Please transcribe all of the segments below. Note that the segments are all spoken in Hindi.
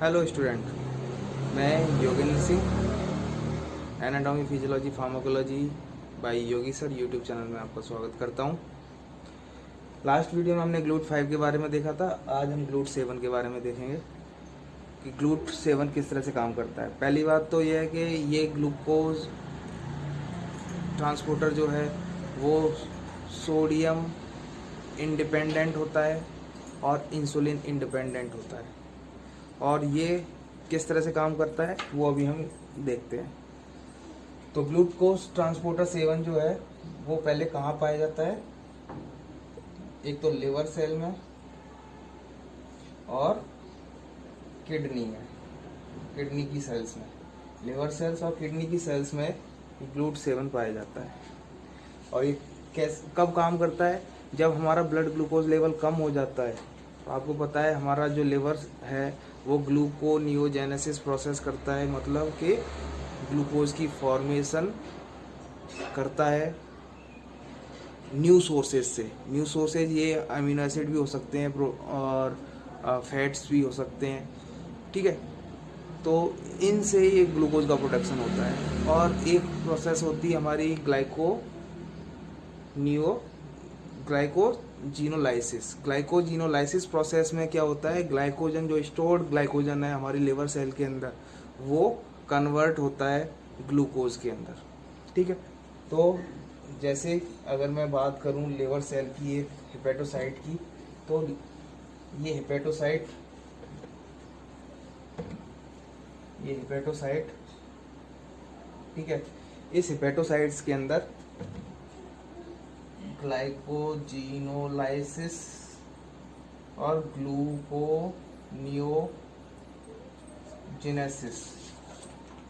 हेलो स्टूडेंट, मैं Yogendra Singh, anatomy physiology pharmacology by Yogi sir YouTube channel में आपका स्वागत करता हूं। लास्ट वीडियो में हमने ग्लूट 5 के बारे में देखा था। आज हम ग्लूट 7 के बारे में देखेंगे कि ग्लूट 7 किस तरह से काम करता है। पहली बात तो यह है कि ये ग्लूकोज ट्रांसपोर्टर जो है वो सोडियम इंडिपेंडेंट होता है और इंसुलिन इंडिपेंडेंट होता है, और ये किस तरह से काम करता है वो अभी हम देखते हैं। तो ग्लूकोज ट्रांसपोर्टर 7 जो है वो पहले कहाँ पाया जाता है? एक तो लिवर सेल में और किडनी में, किडनी की सेल्स में। लिवर सेल्स और किडनी की सेल्स में ग्लूट 7 पाया जाता है। और ये कब काम करता है? जब हमारा ब्लड ग्लूकोज लेवल कम हो जाता है। तो आपको पता है हमारा जो लिवर है वो ग्लूकोनियोजेनेसिस प्रोसेस करता है, मतलब कि ग्लूकोज की फॉर्मेशन करता है न्यू सोर्सेज से। न्यू सोर्सेज ये अमीनो एसिड भी हो सकते हैं और फैट्स भी हो सकते हैं, ठीक है। तो इनसे ये ग्लूकोज का प्रोडक्शन होता है। और एक प्रोसेस होती है हमारी ग्लाइकोजीनोलाइसिस प्रोसेस में क्या होता है? ग्लाइकोजन जो स्टोर्ड ग्लाइकोजन है हमारी लिवर सेल के अंदर वो कन्वर्ट होता है ग्लूकोज के अंदर, ठीक है। तो जैसे अगर मैं बात करूं लिवर सेल की, ये हेपेटोसाइट की, तो ये हेपेटोसाइट ठीक है। इस हेपेटोसाइट्स के अंदर ग्लाइकोजीनोलाइसिस और ग्लूकोनियोजेनेसिस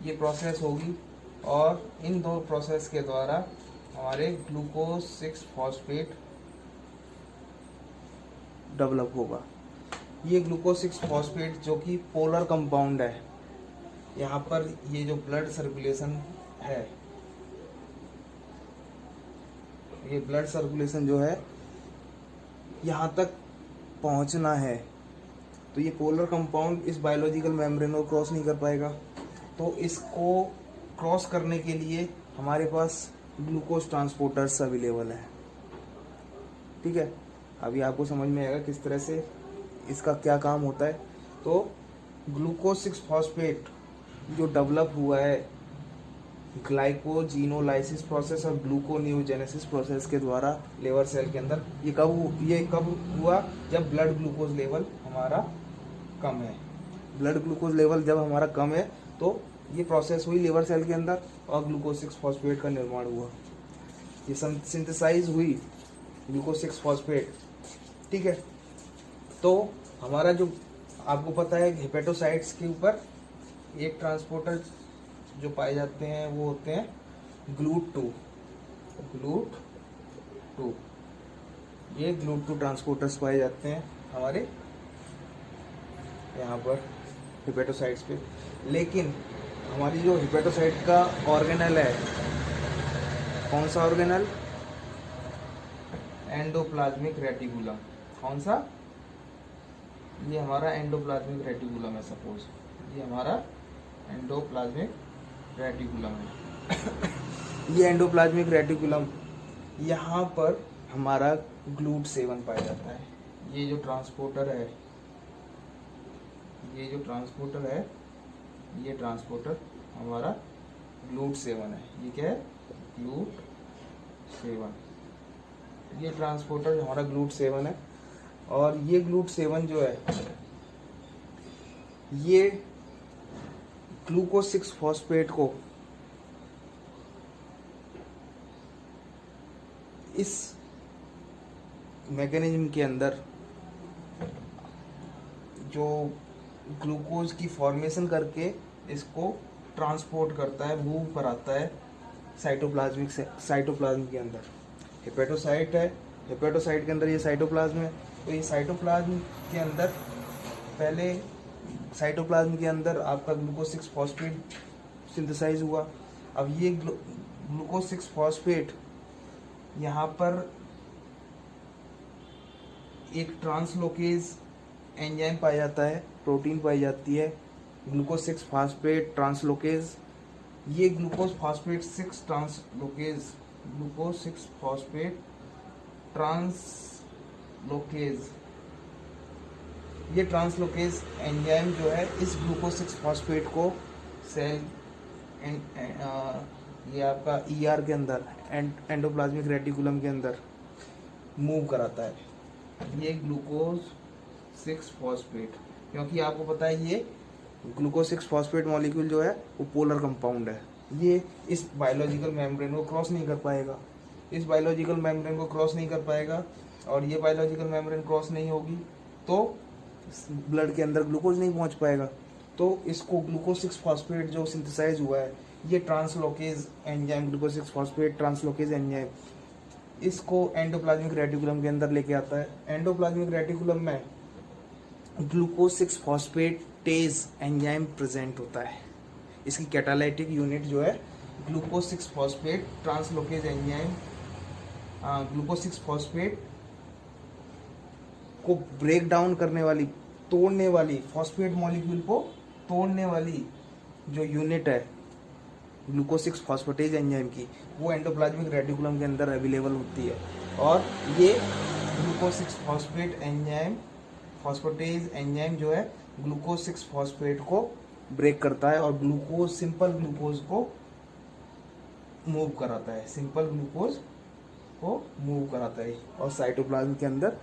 ये प्रोसेस होगी, और इन दो प्रोसेस के द्वारा हमारे ग्लूकोज 6 फॉस्फेट डेवलप होगा। ये ग्लूकोज 6 फॉस्फेट जो कि पोलर कंपाउंड है, यहाँ पर ये जो ब्लड सर्कुलेशन है, ये ब्लड सर्कुलेशन जो है यहाँ तक पहुँचना है, तो ये पोलर कंपाउंड इस बायोलॉजिकल मेम्ब्रेन को क्रॉस नहीं कर पाएगा। तो इसको क्रॉस करने के लिए हमारे पास ग्लूकोज ट्रांसपोर्टर्स अवेलेबल है, ठीक है। अभी आपको समझ में आएगा किस तरह से इसका क्या काम होता है। तो ग्लूकोज 6 फॉस्फेट जो डेवलप हुआ है ग्लाइकोजीनोलाइसिस प्रोसेस और ग्लूकोनियोजेनेसिस प्रोसेस के द्वारा लिवर सेल के अंदर, ये कब हुआ? जब ब्लड ग्लूकोज लेवल हमारा कम है। ब्लड ग्लूकोज लेवल जब हमारा कम है तो ये प्रोसेस हुई लिवर सेल के अंदर और ग्लूकोज 6 फॉस्फेट का निर्माण हुआ। ये सिंथेसाइज हुई ग्लूकोज 6 फॉस्फेट, ठीक है। तो हमारा जो आपको पता है हेपेटोसाइट्स के ऊपर एक ट्रांसपोर्टर जो पाए जाते हैं वो होते हैं GLUT2। ये GLUT2 ट्रांसपोर्टर्स पाए जाते हैं हमारे यहाँ पर हेपेटोसाइट्स पे। लेकिन हमारी जो हेपेटोसाइट का ऑर्गेनल है, कौन सा ऑर्गेनल? Endoplasmic reticulum. कौन सा? ये हमारा एंडोप्लाज्मिक रेटिकुलम है। सपोज ये हमारा एंडोप्लाज्मिक रेटिकुलम है। ये एंडोप्लाज्मिक रेटिकुलम, यहाँ पर हमारा ग्लूट 7 पाया जाता है। ये जो ट्रांसपोर्टर है, ये ट्रांसपोर्टर हमारा ग्लूट 7 है। ये क्या है? ग्लूट 7। ये ट्रांसपोर्टर हमारा ग्लूट 7 है। और ये ग्लूट 7 जो है ये ग्लूकोज 6 फॉस्फेट को इस मैकेनिज्म के अंदर जो ग्लूकोज की फॉर्मेशन करके इसको ट्रांसपोर्ट करता है, मूव कराता है साइटोप्लाज्म के अंदर। हेपेटोसाइट है, हेपेटोसाइट के अंदर ये साइटोप्लाज्म है। तो ये साइटोप्लाज्म के अंदर पहले साइटोप्लाज्म के अंदर आपका ग्लूकोज 6 फॉस्फेट सिंथेसाइज हुआ। अब ये ग्लूकोज 6 फॉस्फेट यहाँ पर एक ट्रांसलोकेज एंजाइम पाया जाता है, प्रोटीन पाई जाती है, ग्लूकोज 6 फास्फेट ट्रांसलोकेज। ये glucose phosphate 6 translocase, glucose 6 phosphate translocase, ये ट्रांसलोकेज एंजाइम जो है इस ग्लूकोज 6 फास्फेट को सेल ये आपका ईआर के अंदर एंडोप्लाज्मिक रेटिकुलम के अंदर मूव कराता है। ये ग्लूकोज 6 फॉस्फेट, क्योंकि आपको पता है ये ग्लूकोज 6 फॉस्फेट मॉलिक्यूल जो है वो पोलर कंपाउंड है, ये इस बायोलॉजिकल मेम्ब्रेन को क्रॉस नहीं कर पाएगा, इस बायोलॉजिकल मेम्ब्रेन को क्रॉस नहीं कर पाएगा, और ये बायोलॉजिकल मेम्ब्रेन क्रॉस नहीं होगी तो ब्लड के अंदर ग्लूकोज नहीं पहुंच पाएगा। तो इसको ग्लूकोज 6 फॉस्फेट जो सिंथेसाइज हुआ है, ये translocase enzyme, glucose 6 phosphate translocase enzyme, इसको एंडोप्लाज्मिक रेटिकुलम के अंदर लेके आता है। एंडोप्लाज्मिक रेटिकुलम में ग्लूकोज 6 फॉस्फेटेज एंजाइम प्रेजेंट होता है। इसकी कैटालाइटिक यूनिट जो है glucose 6 phosphate translocase enzyme, glucose 6 phosphate को ब्रेक डाउन करने वाली, तोड़ने वाली, फॉस्फेट मॉलिक्यूल को तोड़ने वाली जो यूनिट है ग्लूकोज 6 फॉस्फेटेज एंजाइम की, वो एंडोप्लाज्मिक रेटिकुलम के अंदर अवेलेबल होती है। और ये glucose 6 phosphate enzyme, phosphatase enzyme जो है ग्लूकोज 6 फॉस्फेट को ब्रेक करता है और ग्लूकोज, सिंपल ग्लूकोज को मूव कराता है, सिंपल ग्लूकोज को मूव कराता है। और साइटोप्लाज्म के अंदर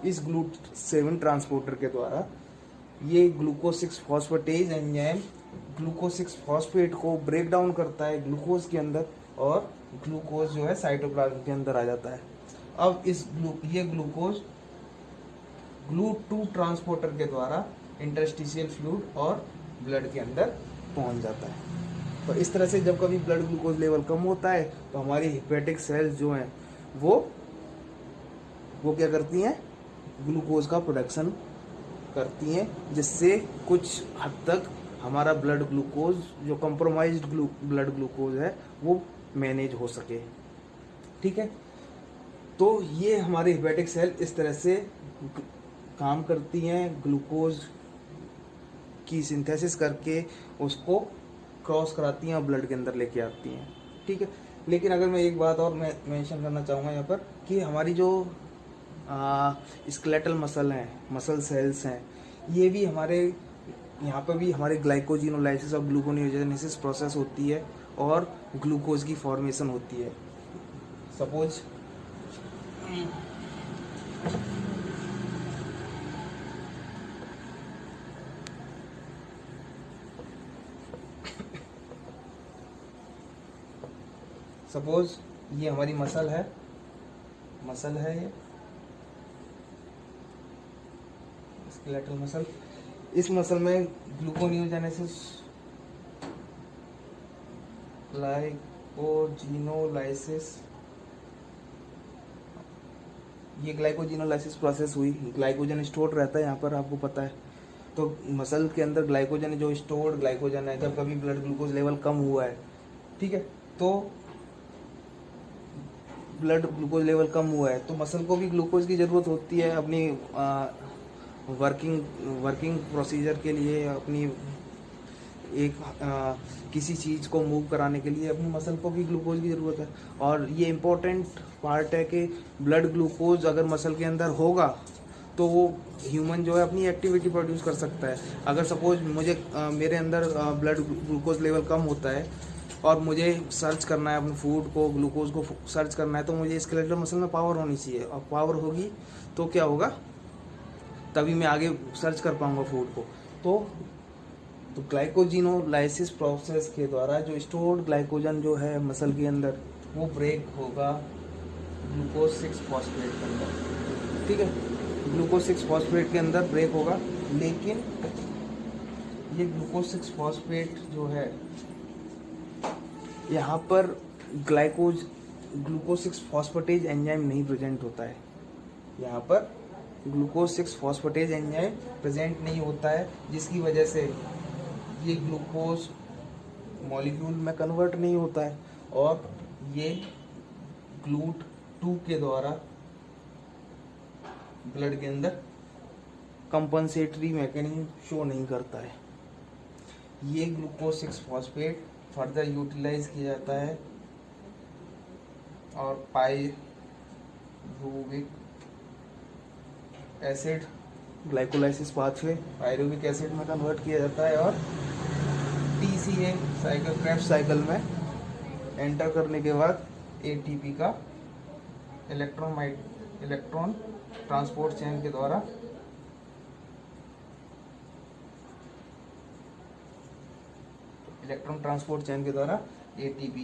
इस GLUT7 ट्रांसपोर्टर के द्वारा ये glucose 6 phosphatase enzyme glucose 6 phosphate को ब्रेक डाउन करता है ग्लूकोज के अंदर, और ग्लूकोज जो है साइटोप्लाज्म के अंदर आ जाता है। अब ये ग्लूकोज GLUT2 ट्रांसपोर्टर के द्वारा इंटरस्टिशियल फ्लूइड और ब्लड के अंदर पहुंच जाता है। तो इस तरह से जब कभी ब्लड ग्लूकोज लेवल कम होता है तो हमारी हेपेटिक सेल्स जो हैं वो क्या करती हैं, ग्लूकोज का प्रोडक्शन करती हैं, जिससे कुछ हद तक हमारा ब्लड ग्लूकोज जो कंप्रोमाइज्ड ब्लड ग्लूकोज है वो मैनेज हो सके। ठीक है, तो ये हमारे हेपेटिक सेल इस तरह से काम करती हैं, ग्लूकोज की सिंथेसिस करके उसको क्रॉस कराती हैं और ब्लड के अंदर लेके आती हैं। ठीक है, लेकिन अगर मैं एक बात और मैं मेंशन करना चाहूँगा यहाँ पर कि हमारी जो स्केलेटल मसल हैं, मसल सेल्स हैं, ये भी हमारे यहाँ पर भी हमारे ग्लाइकोजिनोलाइसिस और ग्लूकोनियोजेनेसिस प्रोसेस होती है और ग्लूकोज की फॉर्मेशन होती है। सपोज ये हमारी मसल है ये स्केलेटल मसल। इस मसल में ग्लूकोनियोजेनेसिस, ग्लाइकोजिनोलाइसिस, ये ग्लाइकोजिनोलाइसिस प्रोसेस हुई, ग्लाइकोजन स्टोर्ड रहता है यहाँ पर, आपको पता है। तो मसल के अंदर ग्लाइकोजन जो स्टोर्ड ग्लाइकोजन है, जब कभी ब्लड ग्लूकोज लेवल कम हुआ है, ठीक है, तो ब्लड ग्लूकोज लेवल कम हुआ है तो मसल को भी ग्लूकोज की ज़रूरत होती है अपनी वर्किंग प्रोसीजर के लिए, अपनी किसी चीज़ को मूव कराने के लिए अपनी मसल को भी ग्लूकोज की ज़रूरत है। और ये इम्पोर्टेंट पार्ट है कि ब्लड ग्लूकोज अगर मसल के अंदर होगा तो वो ह्यूमन जो है अपनी एक्टिविटी प्रोड्यूस कर सकता है। अगर सपोज मेरे अंदर ब्लड ग्लूकोज लेवल कम होता है और मुझे सर्च करना है अपने फूड को, ग्लूकोज को सर्च करना है, तो मुझे स्केलेटल मसल में पावर होनी चाहिए, और पावर होगी तो क्या होगा, तभी मैं आगे सर्च कर पाऊंगा फूड को। तो ग्लाइकोजिनोलाइसिस प्रोसेस के द्वारा जो स्टोर्ड ग्लाइकोजन जो है मसल के अंदर वो ब्रेक होगा ग्लूकोज 6 फॉस्फेट के अंदर। ठीक है, ग्लूकोज 6 फॉस्फेट के अंदर ब्रेक होगा, लेकिन ये ग्लूकोज 6 फॉस्फेट जो है यहाँ पर ग्लूकोज 6 फॉस्फेटेज एंजाइम नहीं प्रेजेंट होता है। यहाँ पर ग्लूकोज 6 फॉस्फेटेज एंजाइम प्रेजेंट नहीं होता है, जिसकी वजह से ये ग्लूकोज मॉलिक्यूल में कन्वर्ट नहीं होता है और ये GLUT2 के द्वारा ब्लड के अंदर कंपनसेटरी मैकेनिज्म शो नहीं करता है। ये ग्लूकोज 6 फॉस्फेट फर्दर यूटिलाइज किया जाता है और pyruvic acid glycolysis pathway pyruvic acid में कन्वर्ट किया जाता है और TCA साइकिल क्रेब्स साइकिल में एंटर करने के बाद ATP का इलेक्ट्रॉन ट्रांसपोर्ट चेन के द्वारा ATP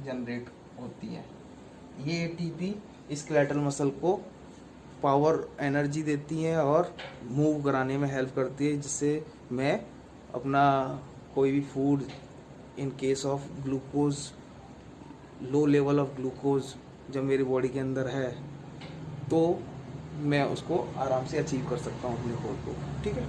जनरेट होती है। ये ATP स्केलेटल मसल को पावर एनर्जी देती है और मूव कराने में हेल्प करती है, जिससे मैं अपना कोई भी food in case of glucose low level of glucose जब मेरी बॉडी के अंदर है तो मैं उसको आराम से अचीव कर सकता हूँ अपने गोल को। ठीक है।